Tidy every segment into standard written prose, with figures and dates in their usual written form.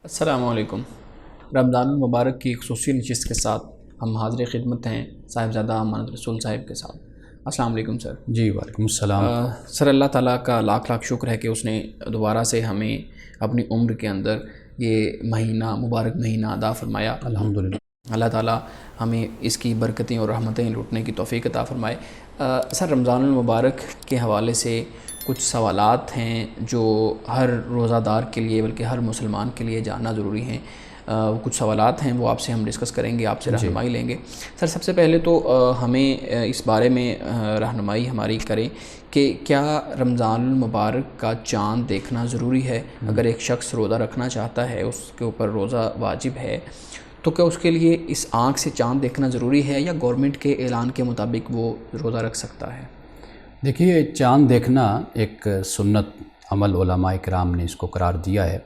السلام علیکم۔ رمضان المبارک کی خصوصی نشست کے ساتھ ہم حاضر خدمت ہیں صاحبزادہ امانت رسول صاحب کے ساتھ۔ السلام علیکم سر۔ جی وعلیکم السلام۔ سر اللہ تعالیٰ کا لاکھ لاکھ شکر ہے کہ اس نے دوبارہ سے ہمیں اپنی عمر کے اندر یہ مہینہ مبارک مہینہ عطا فرمایا۔ الحمدللہ۔ اللہ تعالیٰ ہمیں اس کی برکتیں اور رحمتیں لوٹنے کی توفیق عطا فرمائے۔ سر رمضان المبارک کے حوالے سے کچھ سوالات ہیں جو ہر روزہ دار کے لیے بلکہ ہر مسلمان کے لیے جاننا ضروری ہیں۔ کچھ سوالات ہیں وہ آپ سے ہم ڈسکس کریں گے، آپ سے رہنمائی لیں گے۔ سر سب سے پہلے تو ہمیں اس بارے میں رہنمائی ہماری کریں کہ کیا رمضان المبارک کا چاند دیکھنا ضروری ہے؟ اگر ایک شخص روزہ رکھنا چاہتا ہے، اس کے اوپر روزہ واجب ہے، تو کیا اس کے لیے اس آنکھ سے چاند دیکھنا ضروری ہے یا گورنمنٹ کے اعلان کے مطابق وہ روزہ رکھ سکتا ہے؟ دیکھیے، چاند دیکھنا ایک سنت عمل علماء کرام نے اس کو قرار دیا ہے۔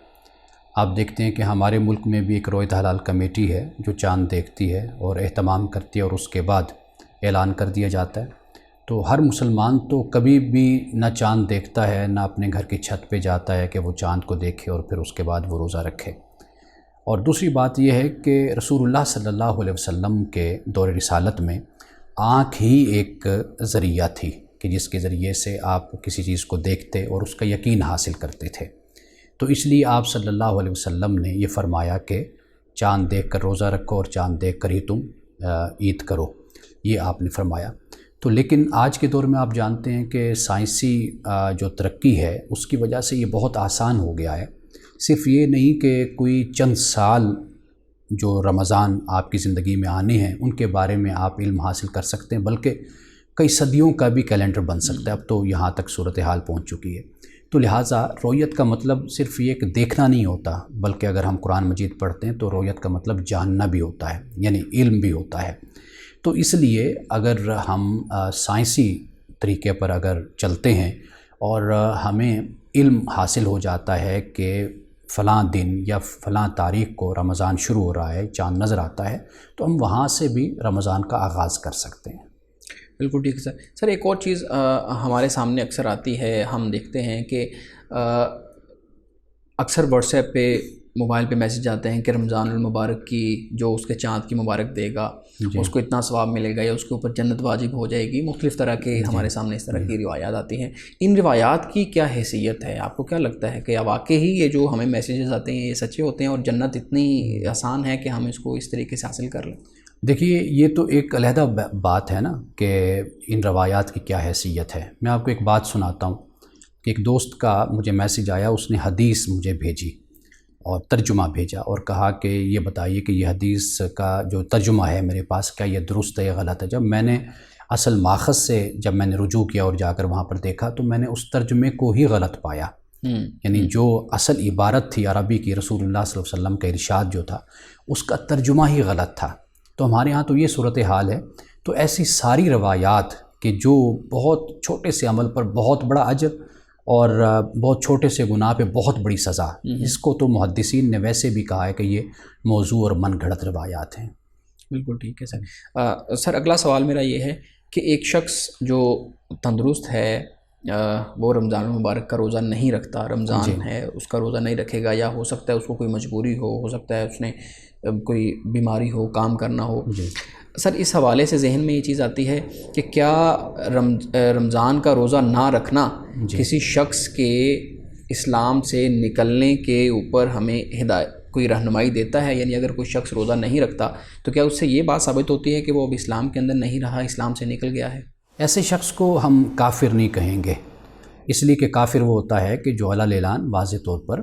آپ دیکھتے ہیں کہ ہمارے ملک میں بھی ایک رویت حلال کمیٹی ہے جو چاند دیکھتی ہے اور اہتمام کرتی ہے، اور اس کے بعد اعلان کر دیا جاتا ہے۔ تو ہر مسلمان تو کبھی بھی نہ چاند دیکھتا ہے نہ اپنے گھر کی چھت پہ جاتا ہے کہ وہ چاند کو دیکھے اور پھر اس کے بعد وہ روزہ رکھے۔ اور دوسری بات یہ ہے کہ رسول اللہ صلی اللہ علیہ وسلم کے دور رسالت میں آنکھ ہی ایک ذریعہ تھی کہ جس کے ذریعے سے آپ کسی چیز کو دیکھتے اور اس کا یقین حاصل کرتے تھے۔ تو اس لیے آپ صلی اللہ علیہ وسلم نے یہ فرمایا کہ چاند دیکھ کر روزہ رکھو اور چاند دیکھ کر ہی تم عید کرو، یہ آپ نے فرمایا۔ تو لیکن آج کے دور میں آپ جانتے ہیں کہ سائنسی جو ترقی ہے اس کی وجہ سے یہ بہت آسان ہو گیا ہے۔ صرف یہ نہیں کہ کوئی چند سال جو رمضان آپ کی زندگی میں آنے ہیں ان کے بارے میں آپ علم حاصل کر سکتے ہیں، بلکہ کئی صدیوں کا بھی کیلنڈر بن سکتا ہے۔ اب تو یہاں تک صورتحال پہنچ چکی ہے۔ تو لہٰذا رویت کا مطلب صرف یہ کہ دیکھنا نہیں ہوتا، بلکہ اگر ہم قرآن مجید پڑھتے ہیں تو رویت کا مطلب جاننا بھی ہوتا ہے، یعنی علم بھی ہوتا ہے۔ تو اس لیے اگر ہم سائنسی طریقے پر اگر چلتے ہیں اور ہمیں علم حاصل ہو جاتا ہے کہ فلاں دن یا فلاں تاریخ کو رمضان شروع ہو رہا ہے، چاند نظر آتا ہے، تو ہم وہاں سے بھی رمضان کا آغاز کر سکتے ہیں۔ بالکل ٹھیک ہے سر۔ سر ایک اور چیز ہمارے سامنے اکثر آتی ہے، ہم دیکھتے ہیں کہ اکثر واٹس ایپ پہ موبائل پہ میسیج آتے ہیں کہ رمضان المبارک کی جو اس کے چاند کی مبارک دے گا اس کو اتنا ثواب ملے گا یا اس کے اوپر جنت واجب ہو جائے گی۔ مختلف طرح کے ہمارے سامنے اس طرح کی روایات آتی ہیں۔ ان روایات کی کیا حیثیت ہے؟ آپ کو کیا لگتا ہے کہ واقعی یہ جو ہمیں میسیجز آتے ہیں یہ سچے ہوتے ہیں اور جنت اتنی آسان ہے کہ ہم اس کو اس طریقے سے حاصل کر لیں؟ دیکھیے، یہ تو ایک علیحدہ بات ہے نا کہ ان روایات کی کیا حیثیت ہے۔ میں آپ کو ایک بات سناتا ہوں کہ ایک دوست کا مجھے میسیج آیا، اس نے حدیث مجھے بھیجی اور ترجمہ بھیجا اور کہا کہ یہ بتائیے کہ یہ حدیث کا جو ترجمہ ہے میرے پاس، کیا یہ درست ہے یا غلط ہے؟ جب میں نے اصل ماخذ سے جب میں نے رجوع کیا اور جا کر وہاں پر دیکھا تو میں نے اس ترجمے کو ہی غلط پایا۔ یعنی جو اصل عبارت تھی عربی کی، رسول اللہ صلی اللہ علیہ وسلم کا ارشاد جو تھا، اس کا ترجمہ ہی غلط تھا۔ تو ہمارے ہاں تو یہ صورتحال ہے۔ تو ایسی ساری روایات کہ جو بہت چھوٹے سے عمل پر بہت بڑا اجر اور بہت چھوٹے سے گناہ پہ بہت بڑی سزا، اس کو تو محدثین نے ویسے بھی کہا ہے کہ یہ موضوع اور من گھڑت روایات ہیں۔ بالکل ٹھیک ہے سر۔ سر اگلا سوال میرا یہ ہے کہ ایک شخص جو تندرست ہے وہ رمضان المبارک کا روزہ نہیں رکھتا، رمضان ہے اس کا روزہ نہیں رکھے گا، یا ہو سکتا ہے اس کو کوئی مجبوری ہو سکتا ہے اس نے کوئی بیماری ہو، کام کرنا ہو۔ سر اس حوالے سے ذہن میں یہ چیز آتی ہے کہ کیا رمضان کا روزہ نہ رکھنا کسی شخص کے اسلام سے نکلنے کے اوپر ہمیں کوئی رہنمائی دیتا ہے؟ یعنی اگر کوئی شخص روزہ نہیں رکھتا تو کیا اس سے یہ بات ثابت ہوتی ہے کہ وہ اب اسلام کے اندر نہیں رہا، اسلام سے نکل گیا ہے؟ ایسے شخص کو ہم کافر نہیں کہیں گے، اس لیے کہ کافر وہ ہوتا ہے کہ جو علی اعلان واضح طور پر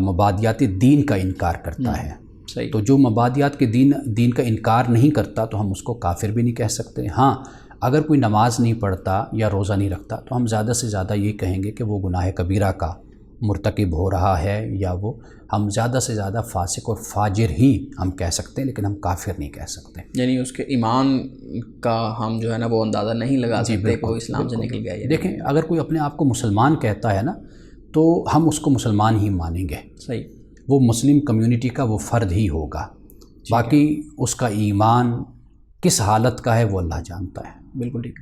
مبادیات دین کا انکار کرتا ہے۔ تو جو مبادیات کے دین کا انکار نہیں کرتا تو ہم اس کو کافر بھی نہیں کہہ سکتے۔ ہاں، اگر کوئی نماز نہیں پڑھتا یا روزہ نہیں رکھتا تو ہم زیادہ سے زیادہ یہ کہیں گے کہ وہ گناہ کبیرہ کا مرتکب ہو رہا ہے، یا وہ ہم زیادہ سے زیادہ فاسق اور فاجر ہی ہم کہہ سکتے ہیں، لیکن ہم کافر نہیں کہہ سکتے۔ یعنی اس کے ایمان کا ہم جو ہے نا وہ اندازہ نہیں لگا سکتے کہ وہ اسلام سے نکل گیا ہے۔ دیکھیں، اگر کوئی اپنے آپ کو مسلمان کہتا ہے نا تو ہم اس کو مسلمان ہی مانیں گے۔ صحیح، وہ مسلم کمیونٹی کا وہ فرد ہی ہوگا، باقی اس کا ایمان کس حالت کا ہے وہ اللہ جانتا ہے۔ بالکل ٹھیک۔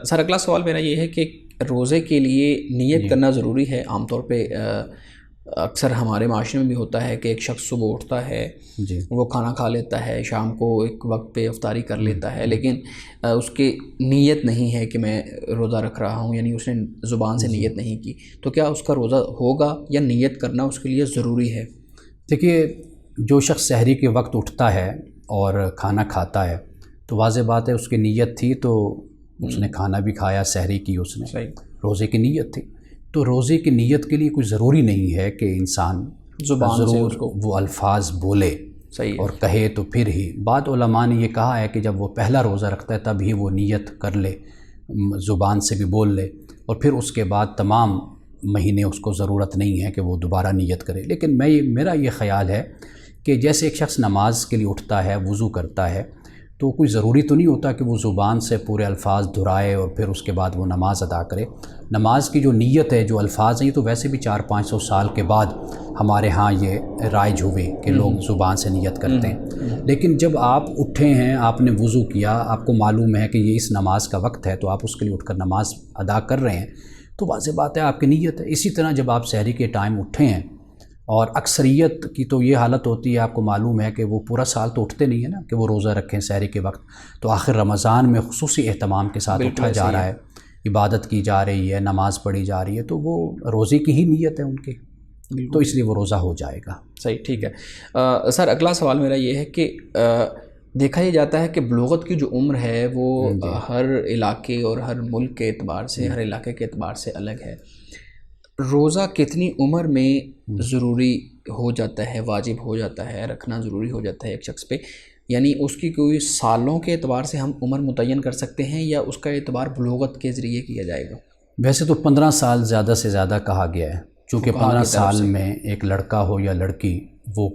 سر اگلا سوال میرا یہ ہے کہ روزے کے لیے نیت کرنا ضروری ہے؟ عام طور پہ اکثر ہمارے معاشرے میں بھی ہوتا ہے کہ ایک شخص صبح اٹھتا ہے جی وہ کھانا کھا لیتا ہے، شام کو ایک وقت پہ افطاری کر لیتا ہے، لیکن اس کی نیت نہیں ہے کہ میں روزہ رکھ رہا ہوں، یعنی اس نے زبان سے نیت نہیں کی، تو کیا اس کا روزہ ہوگا یا نیت کرنا اس کے لیے ضروری ہے؟ دیکھیے، جو شخص سحری کے وقت اٹھتا ہے اور کھانا کھاتا ہے تو واضح بات ہے اس کی نیت تھی، تو اس نے کھانا بھی کھایا، سحری کی اس نے، صحیح، روزے کی نیت تھی، تو روزے کی نیت کے لیے کوئی ضروری نہیں ہے کہ انسان زبان سے ضرور اس کو وہ الفاظ بولے صحیح ہے، اور کہے تو پھر ہی۔ بعض علماء نے یہ کہا ہے کہ جب وہ پہلا روزہ رکھتا ہے تب ہی وہ نیت کر لے، زبان سے بھی بول لے، اور پھر اس کے بعد تمام مہینے اس کو ضرورت نہیں ہے کہ وہ دوبارہ نیت کرے۔ لیکن میرا یہ خیال ہے کہ جیسے ایک شخص نماز کے لیے اٹھتا ہے، وضو کرتا ہے، تو کوئی ضروری تو نہیں ہوتا کہ وہ زبان سے پورے الفاظ دہرائے اور پھر اس کے بعد وہ نماز ادا کرے۔ نماز کی جو نیت ہے، جو الفاظ ہیں، یہ تو ویسے بھی 400-500 سال کے بعد ہمارے ہاں یہ رائج ہوئے کہ لوگ زبان سے نیت کرتے ہیں۔ لیکن جب آپ اٹھے ہیں، آپ نے وضو کیا، آپ کو معلوم ہے کہ یہ اس نماز کا وقت ہے، تو آپ اس کے لیے اٹھ کر نماز ادا کر رہے ہیں، تو واضح بات ہے آپ کی نیت ہے۔ اسی طرح جب آپ سحری کے ٹائم اٹھے ہیں، اور اکثریت کی تو یہ حالت ہوتی ہے، آپ کو معلوم ہے کہ وہ پورا سال تو اٹھتے نہیں ہیں نا کہ وہ روزہ رکھیں سحری کے وقت، تو آخر رمضان میں خصوصی اہتمام کے ساتھ اٹھا جا رہا ہے، عبادت کی جا رہی ہے، نماز پڑھی جا رہی ہے، تو وہ روزے کی ہی نیت ہے ان کی، تو اس لیے وہ روزہ ہو جائے گا۔ صحیح، ٹھیک ہے۔ سر اگلا سوال میرا یہ ہے کہ دیکھا یہ جاتا ہے کہ بلوغت کی جو عمر ہے وہ ہر علاقے اور ہر ملک کے اعتبار سے، ہر علاقے کے اعتبار سے الگ ہے۔ روزہ کتنی عمر میں ضروری ہو جاتا ہے، واجب ہو جاتا ہے، رکھنا ضروری ہو جاتا ہے ایک شخص پہ؟ یعنی اس کی کوئی سالوں کے اعتبار سے ہم عمر متعین کر سکتے ہیں یا اس کا اعتبار بلوغت کے ذریعے کیا جائے گا؟ ویسے تو 15 سال زیادہ سے زیادہ کہا گیا ہے، چونکہ 15 سال میں ایک لڑکا ہو یا لڑکی وہ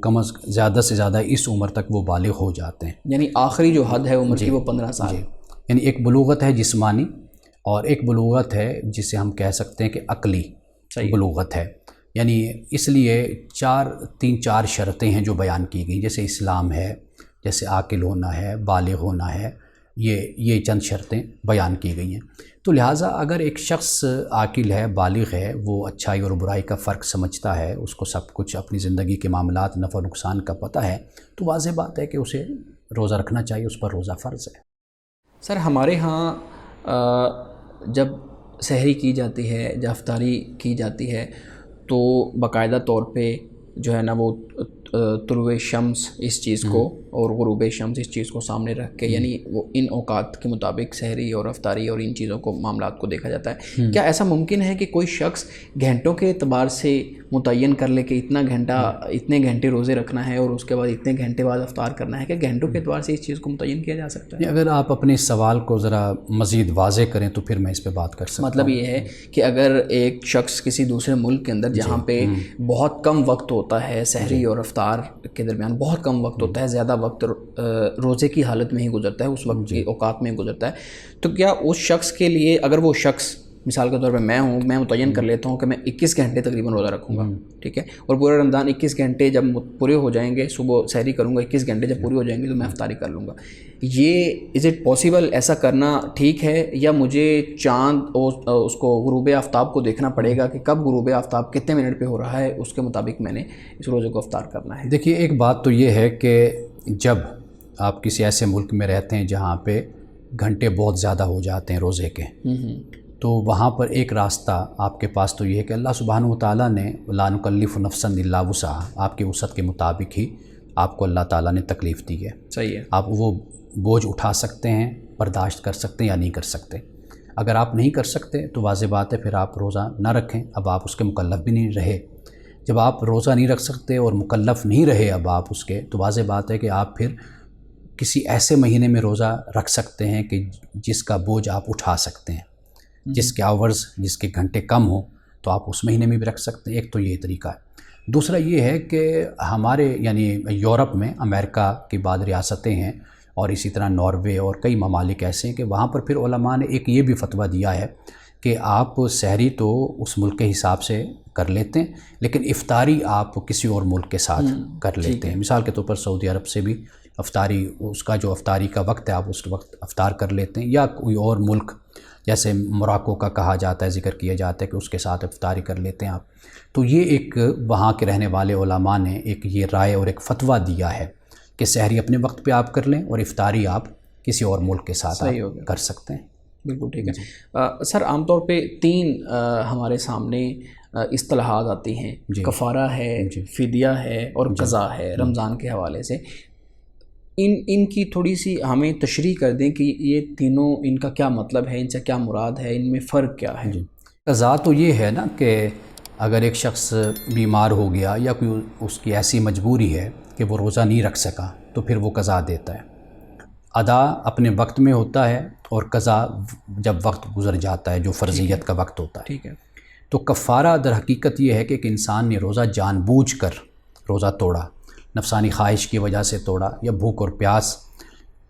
زیادہ سے زیادہ اس عمر تک وہ بالغ ہو جاتے ہیں، یعنی آخری جو حد ہے عمر کی وہ 15 سال۔ یعنی ایک بلوغت ہے جسمانی اور ایک بلوغت ہے جسے ہم کہہ سکتے ہیں کہ عقلی بلوغت ہے۔ یعنی اس لیے 4 شرطیں ہیں جو بیان کی گئی، جیسے اسلام ہے، جیسے عاقل ہونا ہے، بالغ ہونا ہے، یہ چند شرطیں بیان کی گئی ہیں۔ تو لہٰذا اگر ایک شخص عاقل ہے، بالغ ہے، وہ اچھائی اور برائی کا فرق سمجھتا ہے، اس کو سب کچھ اپنی زندگی کے معاملات، نفع و نقصان کا پتہ ہے، تو واضح بات ہے کہ اسے روزہ رکھنا چاہیے، اس پر روزہ فرض ہے۔ سر ہمارے ہاں جب سحری کی جاتی ہے، جب افطاری کی جاتی ہے، تو باقاعدہ طور پہ جو ہے نا وہ طلوع شمس اس چیز کو اور غروب شمس اس چیز کو سامنے رکھ کے، یعنی وہ ان اوقات کے مطابق سحری اور افطاری اور ان چیزوں کو، معاملات کو دیکھا جاتا ہے۔ کیا ایسا ممکن ہے کہ کوئی شخص گھنٹوں کے اعتبار سے متعین کر لے کہ اتنا گھنٹہ، اتنے گھنٹے روزے رکھنا ہے اور اس کے بعد اتنے گھنٹے بعد افطار کرنا ہے؟ کہ گھنٹوں کے اعتبار سے اس چیز کو متعین کیا جا سکتا ہے؟ اگر آپ اپنے سوال کو ذرا مزید واضح کریں تو پھر میں اس پہ بات کر سکتا ہوں۔ مطلب یہ ہے کہ اگر ایک شخص کسی دوسرے ملک کے اندر جہاں پہ بہت کم وقت ہوتا ہے، سحری اور افطار کے درمیان بہت کم وقت ہوتا ہے، زیادہ وقت روزے کی حالت میں ہی گزرتا ہے، اس وقت کی اوقات میں گزرتا ہے، تو کیا اس شخص کے لیے، اگر وہ شخص مثال کے طور پہ میں ہوں، میں متعین کر لیتا ہوں کہ میں 21 گھنٹے تقریباً روزہ رکھوں گا، ٹھیک ہے، اور پورا رمضان 21 گھنٹے جب پورے ہو جائیں گے، صبح سحری کروں گا، 21 گھنٹے جب پوری ہو جائیں گے تو میں افطاری کر لوں گا، یہ از اٹ پاسبل؟ ایسا کرنا ٹھیک ہے یا مجھے چاند اور اس کو غروب آفتاب کو دیکھنا پڑے گا کہ کب غروب آفتاب کتنے منٹ پہ ہو رہا ہے، اس کے مطابق میں نے اس روزے کو افطار کرنا ہے؟ دیکھیے، ایک بات تو یہ ہے کہ جب آپ کسی ایسے ملک میں رہتے ہیں جہاں پہ گھنٹے بہت زیادہ ہو جاتے ہیں روزے کے، تو وہاں پر ایک راستہ آپ کے پاس تو یہ ہے کہ اللہ سبحانہ و تعالیٰ نے لا نکلف نفسا الا وسعہا، آپ کے وسعت کے مطابق ہی آپ کو اللہ تعالیٰ نے تکلیف دی ہے۔ صحیح ہے۔ آپ وہ بوجھ اٹھا سکتے ہیں، برداشت کر سکتے ہیں یا نہیں کر سکتے۔ اگر آپ نہیں کر سکتے تو واضح بات ہے پھر آپ روزہ نہ رکھیں، اب آپ اس کے مکلف بھی نہیں رہے۔ جب آپ روزہ نہیں رکھ سکتے اور مکلف نہیں رہے اب آپ اس کے، تو واضح بات ہے کہ آپ پھر کسی ایسے مہینے میں روزہ رکھ سکتے ہیں کہ جس کا بوجھ آپ اٹھا سکتے ہیں، جس کے آورز، جس کے گھنٹے کم ہوں، تو آپ اس مہینے میں بھی رکھ سکتے ہیں۔ ایک تو یہ طریقہ ہے۔ دوسرا یہ ہے کہ ہمارے یعنی یورپ میں، امریکہ کی بعض ریاستیں ہیں اور اسی طرح ناروے اور کئی ممالک ایسے ہیں کہ وہاں پر پھر علماء نے ایک یہ بھی فتویٰ دیا ہے کہ آپ سحری تو اس ملک کے حساب سے کر لیتے ہیں، لیکن افطاری آپ کسی اور ملک کے ساتھ کر لیتے ہیں۔ مثال کے طور پر سعودی عرب سے بھی افطاری اس کا جو افطاری کا وقت ہے آپ اس وقت افطار کر لیتے ہیں، یا کوئی اور ملک جیسے موراکو کا کہا جاتا ہے، ذکر کیا جاتا ہے کہ اس کے ساتھ افطاری کر لیتے ہیں آپ. تو یہ ایک وہاں کے رہنے والے علماء نے ایک یہ رائے اور ایک فتویٰ دیا ہے کہ سحری اپنے وقت پہ آپ کر لیں اور افطاری آپ کسی اور ملک کے ساتھ آپ کر سکتے ہیں. بالکل ٹھیک ہے. سر عام طور پہ 3 ہمارے سامنے اصطلاحات آتی ہیں، کفارہ ہے، فدیہ ہے اور قضا ہے رمضان کے حوالے سے. ان کی تھوڑی سی ہمیں تشریح کر دیں کہ یہ تینوں ان کا کیا مطلب ہے، ان سے کیا مراد ہے، ان میں فرق کیا ہے؟ قضا تو یہ ہے نا کہ اگر ایک شخص بیمار ہو گیا یا کوئی اس کی ایسی مجبوری ہے کہ وہ روزہ نہیں رکھ سکا تو پھر وہ قضا دیتا ہے. ادا اپنے وقت میں ہوتا ہے اور قضا جب وقت گزر جاتا ہے جو فرضیت کا وقت ہوتا ہے. ٹھیک ہے. تو کفارہ در حقیقت یہ ہے کہ ایک انسان نے روزہ جان بوجھ کر روزہ توڑا، نفسانی خواہش کی وجہ سے توڑا، یا بھوک اور پیاس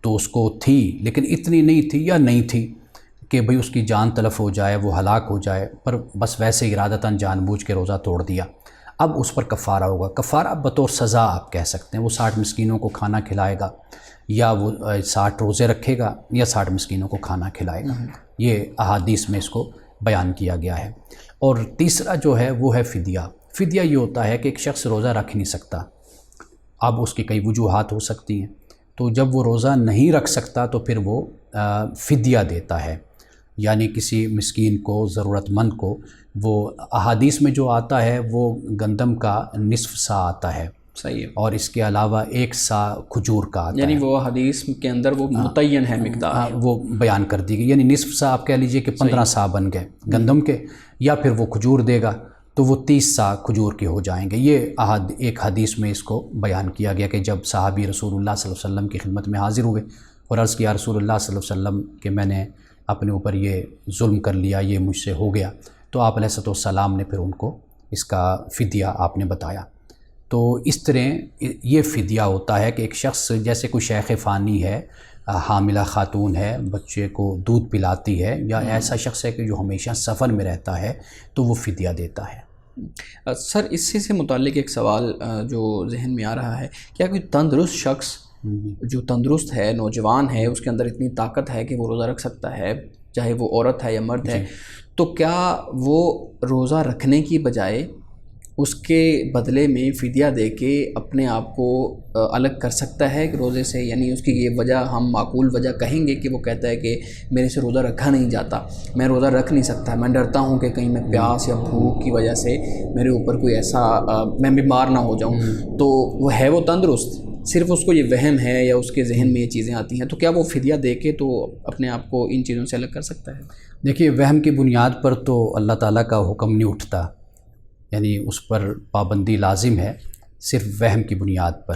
تو اس کو تھی لیکن اتنی نہیں تھی یا نہیں تھی کہ بھئی اس کی جان تلف ہو جائے، وہ ہلاک ہو جائے، پر بس ویسے ارادتاً جان بوجھ کے روزہ توڑ دیا. اب اس پر کفارہ ہوگا. کفارہ بطور سزا آپ کہہ سکتے ہیں. وہ 60 مسکینوں کو کھانا کھلائے گا، یا وہ 60 روزے رکھے گا، یا 60 مسکینوں کو کھانا کھلائے گا. یہ احادیث میں اس کو بیان کیا گیا ہے. اور تیسرا جو ہے وہ ہے فدیہ. فدیہ یہ ہوتا ہے کہ ایک شخص روزہ رکھ نہیں سکتا، اب اس کی کئی وجوہات ہو سکتی ہیں، تو جب وہ روزہ نہیں رکھ سکتا تو پھر وہ فدیہ دیتا ہے، یعنی کسی مسکین کو، ضرورت مند کو. وہ احادیث میں جو آتا ہے وہ گندم کا نصف سا آتا ہے. صحیح ہے. اور اس کے علاوہ 1 سا کھجور کا آتا ہے، یعنی وہ حدیث کے اندر وہ متعین ہے مقدار، وہ بیان کر دی گئی. یعنی نصف سا آپ کہہ لیجئے کہ 15 سا بن گئے گندم کے، یا پھر وہ کھجور دے گا تو وہ 30 سا کھجور کے ہو جائیں گے. یہ ایک حدیث میں اس کو بیان کیا گیا کہ جب صحابی رسول اللہ صلی اللہ علیہ وسلم کی خدمت میں حاضر ہوئے اور عرض کیا رسول اللہ صلی اللہ علیہ وسلم کہ میں نے اپنے اوپر یہ ظلم کر لیا، یہ مجھ سے ہو گیا، تو آپ علیہ السلام نے پھر ان کو اس کا فدیہ آپ نے بتایا. تو اس طرح یہ فدیہ ہوتا ہے کہ ایک شخص جیسے کوئی شیخ فانی ہے، حاملہ خاتون ہے، بچے کو دودھ پلاتی ہے، یا ایسا شخص ہے کہ جو ہمیشہ سفر میں رہتا ہے، تو وہ فدیہ دیتا ہے. سر اس سے متعلق ایک سوال جو ذہن میں آ رہا ہے، کیا کوئی تندرست شخص جو تندرست ہے، نوجوان ہے، اس کے اندر اتنی طاقت ہے کہ وہ روزہ رکھ سکتا ہے، چاہے وہ عورت ہے یا مرد ہے، تو کیا وہ روزہ رکھنے کی بجائے اس کے بدلے میں فدیہ دے کے اپنے آپ کو الگ کر سکتا ہے کہ روزے سے؟ یعنی اس کی یہ وجہ ہم معقول وجہ کہیں گے کہ وہ کہتا ہے کہ میرے سے روزہ رکھا نہیں جاتا، میں روزہ رکھ نہیں سکتا، میں ڈرتا ہوں کہ کہیں میں پیاس یا بھوک کی وجہ سے میرے اوپر کوئی ایسا میں بیمار نہ ہو جاؤں. تو وہ ہے وہ تندرست، صرف اس کو یہ وہم ہے یا اس کے ذہن میں یہ چیزیں آتی ہیں، تو کیا وہ فدیہ دے کے تو اپنے آپ کو ان چیزوں سے الگ کر سکتا ہے؟ دیکھیے، وہم کی بنیاد پر تو اللہ تعالیٰ کا حکم نہیں اٹھتا، یعنی اس پر پابندی لازم ہے صرف وہم کی بنیاد پر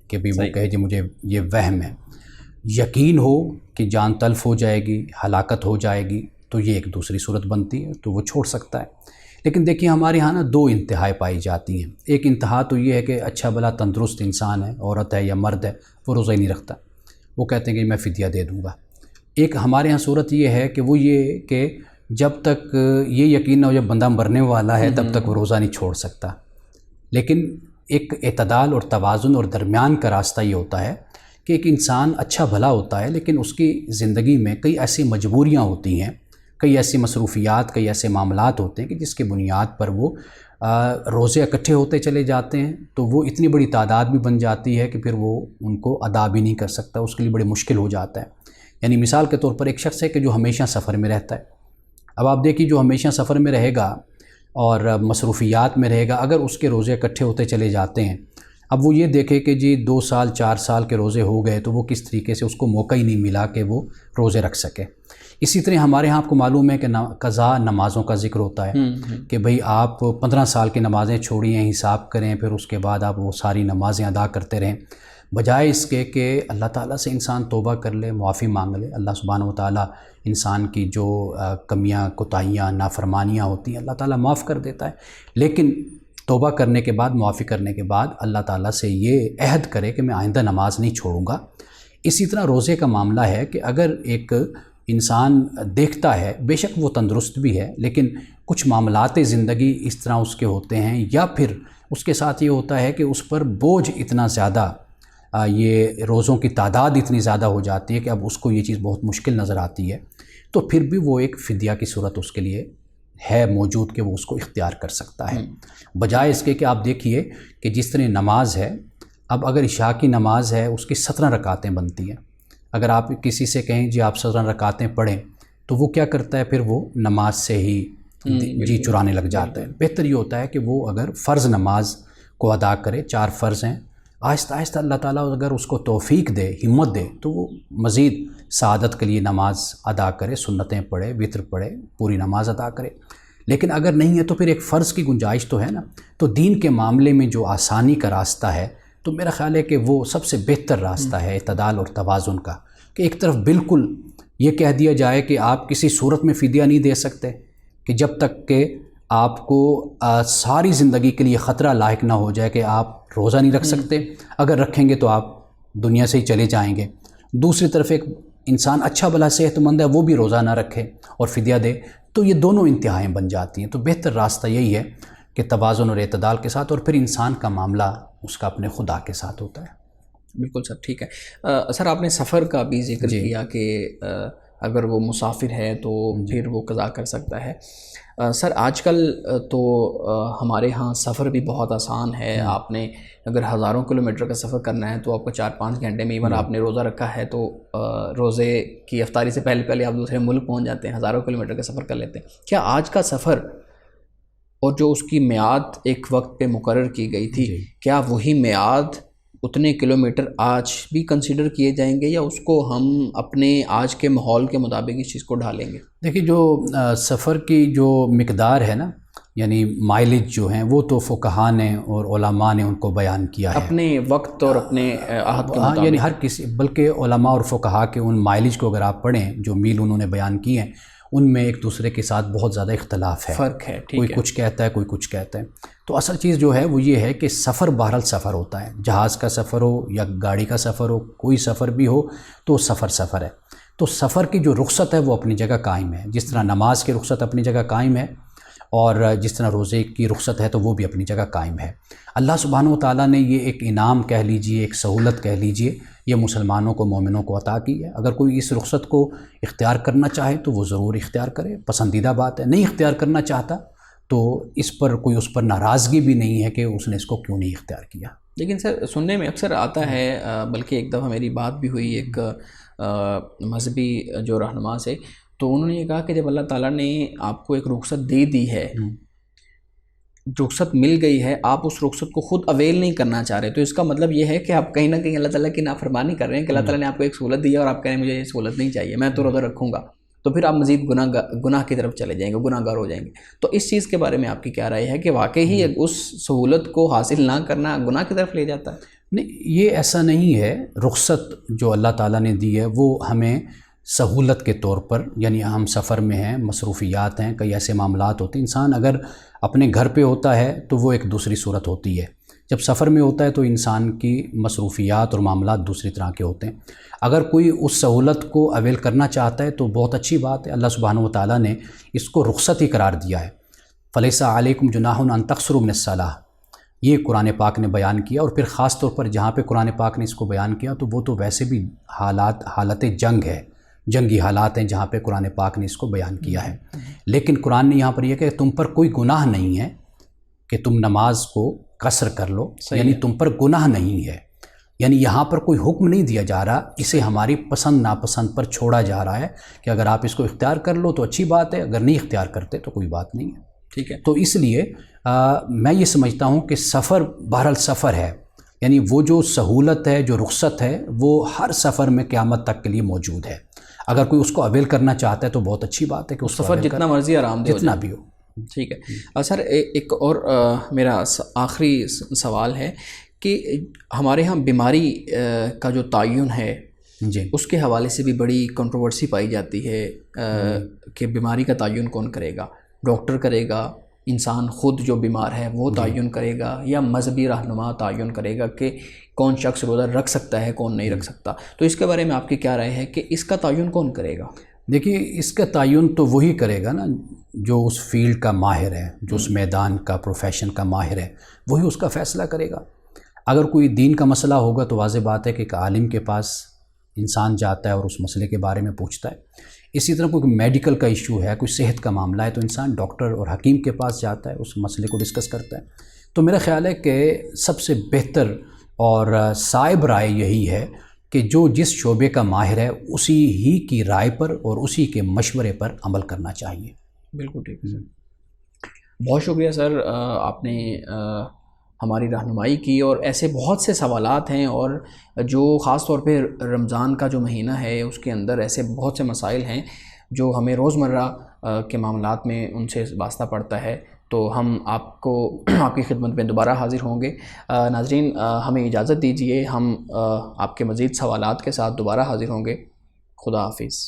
کہ بھی وہ کہے جی مجھے یہ وہم ہے. یقین ہو کہ جان تلف ہو جائے گی، ہلاکت ہو جائے گی، تو یہ ایک دوسری صورت بنتی ہے، تو وہ چھوڑ سکتا ہے. لیکن دیکھیے ہمارے ہاں نا 2 انتہائیں پائی جاتی ہیں. ایک انتہا تو یہ ہے کہ اچھا بھلا تندرست انسان ہے، عورت ہے یا مرد ہے، وہ روزہ ہی نہیں رکھتا، وہ کہتے ہیں کہ میں فدیہ دے دوں گا. ایک ہمارے ہاں صورت یہ ہے کہ وہ یہ کہ جب تک یہ یقین نہ ہو جب بندہ مرنے والا ہے تب تک وہ روزہ نہیں چھوڑ سکتا. لیکن ایک اعتدال اور توازن اور درمیان کا راستہ یہ ہوتا ہے کہ ایک انسان اچھا بھلا ہوتا ہے لیکن اس کی زندگی میں کئی ایسی مجبوریاں ہوتی ہیں، کئی ایسی مصروفیات، کئی ایسے معاملات ہوتے ہیں کہ جس کے بنیاد پر وہ روزے اکٹھے ہوتے چلے جاتے ہیں، تو وہ اتنی بڑی تعداد بھی بن جاتی ہے کہ پھر وہ ان کو ادا بھی نہیں کر سکتا، اس کے لیے بڑی مشکل ہو جاتا ہے. یعنی مثال کے طور پر ایک شخص ہے کہ جو ہمیشہ سفر میں رہتا ہے. اب آپ دیکھیے جو ہمیشہ سفر میں رہے گا اور مصروفیات میں رہے گا، اگر اس کے روزے اکٹھے ہوتے چلے جاتے ہیں، اب وہ یہ دیکھے کہ جی 2 سال 4 سال کے روزے ہو گئے، تو وہ کس طریقے سے اس کو موقع ہی نہیں ملا کہ وہ روزے رکھ سکے. اسی طرح ہمارے ہاں آپ کو معلوم ہے کہ قضا نمازوں کا ذکر ہوتا ہے کہ بھئی آپ 15 سال کی نمازیں چھوڑیں، حساب کریں، پھر اس کے بعد آپ وہ ساری نمازیں ادا کرتے رہیں، بجائے اس کے کہ اللہ تعالیٰ سے انسان توبہ کر لے، معافی مانگ لے. اللہ سبحانہ و تعالیٰ انسان کی جو کمیاں، کوتاہیاں، نافرمانیاں ہوتی ہیں اللہ تعالیٰ معاف کر دیتا ہے. لیکن توبہ کرنے کے بعد، معافی کرنے کے بعد اللہ تعالیٰ سے یہ عہد کرے کہ میں آئندہ نماز نہیں چھوڑوں گا. اسی طرح روزے کا معاملہ ہے کہ اگر ایک انسان دیکھتا ہے، بے شک وہ تندرست بھی ہے، لیکن کچھ معاملات زندگی اس طرح اس کے ہوتے ہیں، یا پھر اس کے ساتھ یہ ہوتا ہے کہ اس پر بوجھ اتنا زیادہ یہ روزوں کی تعداد اتنی زیادہ ہو جاتی ہے کہ اب اس کو یہ چیز بہت مشکل نظر آتی ہے، تو پھر بھی وہ ایک فدیہ کی صورت اس کے لیے ہے موجود کہ وہ اس کو اختیار کر سکتا ہے، بجائے اس کے کہ آپ دیکھیے کہ جس طرح نماز ہے، اب اگر عشاء کی نماز ہے اس کی 17 رکعتیں بنتی ہیں، اگر آپ کسی سے کہیں جی آپ 17 رکعتیں پڑھیں تو وہ کیا کرتا ہے، پھر وہ نماز سے ہی جی چرانے لگ جاتا ہے۔ بہتر یہ ہوتا ہے کہ وہ اگر فرض نماز کو ادا کرے، 4 فرض ہیں، آہستہ آہستہ اللہ تعالیٰ اگر اس کو توفیق دے، ہمت دے، تو وہ مزید سعادت کے لیے نماز ادا کرے، سنتیں پڑھے، وتر پڑھے، پوری نماز ادا کرے۔ لیکن اگر نہیں ہے تو پھر ایک فرض کی گنجائش تو ہے نا۔ تو دین کے معاملے میں جو آسانی کا راستہ ہے، تو میرا خیال ہے کہ وہ سب سے بہتر راستہ ہے اعتدال اور توازن کا، کہ ایک طرف بالکل یہ کہہ دیا جائے کہ آپ کسی صورت میں فدیہ نہیں دے سکتے، کہ جب تک کہ آپ کو ساری زندگی کے لیے خطرہ لاحق نہ ہو جائے کہ آپ روزہ نہیں رکھ سکتے، اگر رکھیں گے تو آپ دنیا سے ہی چلے جائیں گے۔ دوسری طرف ایک انسان اچھا بھلا صحت مند ہے، وہ بھی روزہ نہ رکھے اور فدیہ دے، تو یہ دونوں انتہائیں بن جاتی ہیں۔ تو بہتر راستہ یہی ہے کہ توازن اور اعتدال کے ساتھ، اور پھر انسان کا معاملہ اس کا اپنے خدا کے ساتھ ہوتا ہے۔ بالکل سر، ٹھیک ہے سر، آپ نے سفر کا بھی ذکر کیا کہ اگر وہ مسافر ہے تو پھر وہ قضا کر سکتا ہے۔ سر آج کل تو ہمارے ہاں سفر بھی بہت آسان ہے، آپ نے اگر ہزاروں کلومیٹر کا سفر کرنا ہے تو آپ کو 4-5 گھنٹے میں، ایون آپ نے روزہ رکھا ہے تو روزے کی افطاری سے پہلے آپ دوسرے ملک پہنچ جاتے ہیں، ہزاروں کلومیٹر کا سفر کر لیتے ہیں۔ کیا آج کا سفر اور جو اس کی میعاد ایک وقت پہ مقرر کی گئی تھی، کیا وہی میعاد اتنے کلومیٹر آج بھی کنسیڈر کیے جائیں گے، یا اس کو ہم اپنے آج کے ماحول کے مطابق اس چیز کو ڈھالیں گے؟ دیکھیے، جو سفر کی جو مقدار ہے نا، یعنی مائلج جو ہیں، وہ تو فقہاء نے اور علماء نے ان کو بیان کیا ہے اپنے وقت اور اپنے عہد کے مطابق، یعنی ہر کسی، بلکہ علماء اور فقہاء کے ان مائلج کو اگر آپ پڑھیں، جو میل انہوں نے بیان کی ہیں، ان میں ایک دوسرے کے ساتھ بہت زیادہ اختلاف ہے، فرق ہے، کوئی کچھ کہتا ہے، کوئی کچھ کہتا ہے۔ تو اصل چیز جو ہے وہ یہ ہے کہ سفر بہرحال سفر ہوتا ہے، جہاز کا سفر ہو یا گاڑی کا سفر ہو، کوئی سفر بھی ہو تو سفر ہے۔ تو سفر کی جو رخصت ہے وہ اپنی جگہ قائم ہے، جس طرح نماز کی رخصت اپنی جگہ قائم ہے، اور جس طرح روزے کی رخصت ہے تو وہ بھی اپنی جگہ قائم ہے۔ اللہ سبحانہ و تعالیٰ نے یہ ایک انعام کہہ لیجئے، ایک سہولت کہہ لیجئے، یہ مسلمانوں کو، مومنوں کو عطا کی ہے۔ اگر کوئی اس رخصت کو اختیار کرنا چاہے تو وہ ضرور اختیار کرے، پسندیدہ بات ہے۔ نہیں اختیار کرنا چاہتا تو اس پر کوئی اس پر ناراضگی بھی نہیں ہے کہ اس نے اس کو کیوں نہیں اختیار کیا۔ لیکن سر سننے میں اکثر آتا ہے، بلکہ ایک دفعہ میری بات بھی ہوئی ایک مذہبی جو رہنما سے، تو انہوں نے یہ کہا کہ جب اللہ تعالیٰ نے آپ کو ایک رخصت دے دی ہے، رخصت مل گئی ہے، آپ اس رخصت کو خود اویل نہیں کرنا چاہ رہے، تو اس کا مطلب یہ ہے کہ آپ کہیں نہ کہیں اللہ تعالیٰ کی نافرمانی کر رہے ہیں، کہ اللہ تعالیٰ نے آپ کو ایک سہولت دی ہے اور آپ کہہ رہے ہیں مجھے یہ سہولت نہیں چاہیے، میں تو روزہ رکھوں گا، تو پھر آپ مزید گناہ کی طرف چلے جائیں گے، گناہ گار ہو جائیں گے۔ تو اس چیز کے بارے میں آپ کی کیا رائے ہے کہ واقعی اس سہولت کو حاصل نہ کرنا گناہ کی طرف لے جاتا ہے؟ نہیں، یہ ایسا نہیں ہے۔ رخصت جو اللہ تعالیٰ نے دی ہے وہ ہمیں سہولت کے طور پر، یعنی ہم سفر میں ہیں، مصروفیات ہیں، کئی ایسے معاملات ہوتے ہیں۔ انسان اگر اپنے گھر پہ ہوتا ہے تو وہ ایک دوسری صورت ہوتی ہے، جب سفر میں ہوتا ہے تو انسان کی مصروفیات اور معاملات دوسری طرح کے ہوتے ہیں۔ اگر کوئی اس سہولت کو اویل کرنا چاہتا ہے تو بہت اچھی بات ہے، اللہ سبحانہ و تعالیٰ نے اس کو رخصت ہی قرار دیا ہے۔ فَلَيْسَ عَلَيْكُمْ جُنَاحٌ أَن تَقْصُرُوا مِنَ الصَّلَاةِ، یہ قرآن پاک نے بیان کیا، اور پھر خاص طور پر جہاں پہ قرآن پاک نے اس کو بیان کیا تو وہ تو ویسے بھی حالت جنگ ہے، جنگی حالات ہیں جہاں پہ قرآن پاک نے اس کو بیان کیا ہے۔ لیکن قرآن نے یہاں پر یہ کہ تم پر کوئی گناہ نہیں ہے کہ تم نماز کو قصر کر لو، یعنی تم پر گناہ نہیں ہے، یعنی یہاں پر کوئی حکم نہیں دیا جا رہا، اسے ہماری پسند ناپسند پر چھوڑا جا رہا ہے کہ اگر آپ اس کو اختیار کر لو تو اچھی بات ہے، اگر نہیں اختیار کرتے تو کوئی بات نہیں ہے۔ ٹھیک ہے، تو اس لیے میں یہ سمجھتا ہوں کہ سفر بہرحال سفر ہے، یعنی وہ جو سہولت ہے، جو رخصت ہے، وہ ہر سفر میں قیامت تک کے لیے موجود ہے۔ اگر کوئی اس کو اویل کرنا چاہتا ہے تو بہت اچھی بات ہے کہ اس سفر جتنا مرضی آرام دہ جتنا بھی ہو۔ ٹھیک ہے سر، ایک اور میرا آخری سوال ہے کہ ہمارے ہاں بیماری کا جو تعین ہے جی، اس کے حوالے سے بھی بڑی کنٹروورسی پائی جاتی ہے کہ بیماری کا تعین کون کرے گا؟ ڈاکٹر کرے گا، انسان خود جو بیمار ہے وہ تعین کرے گا، یا مذہبی رہنما تعین کرے گا کہ کون شخص روزہ رکھ سکتا ہے، کون نہیں رکھ سکتا؟ تو اس کے بارے میں آپ کی کیا رائے ہے کہ اس کا تعین کون کرے گا؟ دیکھیے، اس کا تعین تو وہی کرے گا نا جو اس فیلڈ کا ماہر ہے، جو اس میدان کا، پروفیشن کا ماہر ہے، وہی اس کا فیصلہ کرے گا۔ اگر کوئی دین کا مسئلہ ہوگا تو واضح بات ہے کہ ایک عالم کے پاس انسان جاتا ہے اور اس مسئلے کے بارے میں پوچھتا ہے. اسی طرح کوئی میڈیکل کا ایشو ہے، کوئی صحت کا معاملہ ہے، تو انسان ڈاکٹر اور حکیم کے پاس جاتا ہے، اس مسئلے کو ڈسکس کرتا ہے. تو میرا خیال ہے کہ سب سے بہتر اور صائب رائے یہی ہے کہ جو جس شعبے کا ماہر ہے اسی ہی کی رائے پر اور اسی کے مشورے پر عمل کرنا چاہیے. بالکل ٹھیک ہے سر. بہت شکریہ سر، آپ نے ہماری رہنمائی کی، اور ایسے بہت سے سوالات ہیں اور جو خاص طور پہ رمضان کا جو مہینہ ہے اس کے اندر ایسے بہت سے مسائل ہیں جو ہمیں روزمرہ کے معاملات میں ان سے واسطہ پڑتا ہے. تو ہم آپ کو آپ کی خدمت میں دوبارہ حاضر ہوں گے. ناظرین ہمیں اجازت دیجیے، ہم آپ کے مزید سوالات کے ساتھ دوبارہ حاضر ہوں گے. خدا حافظ.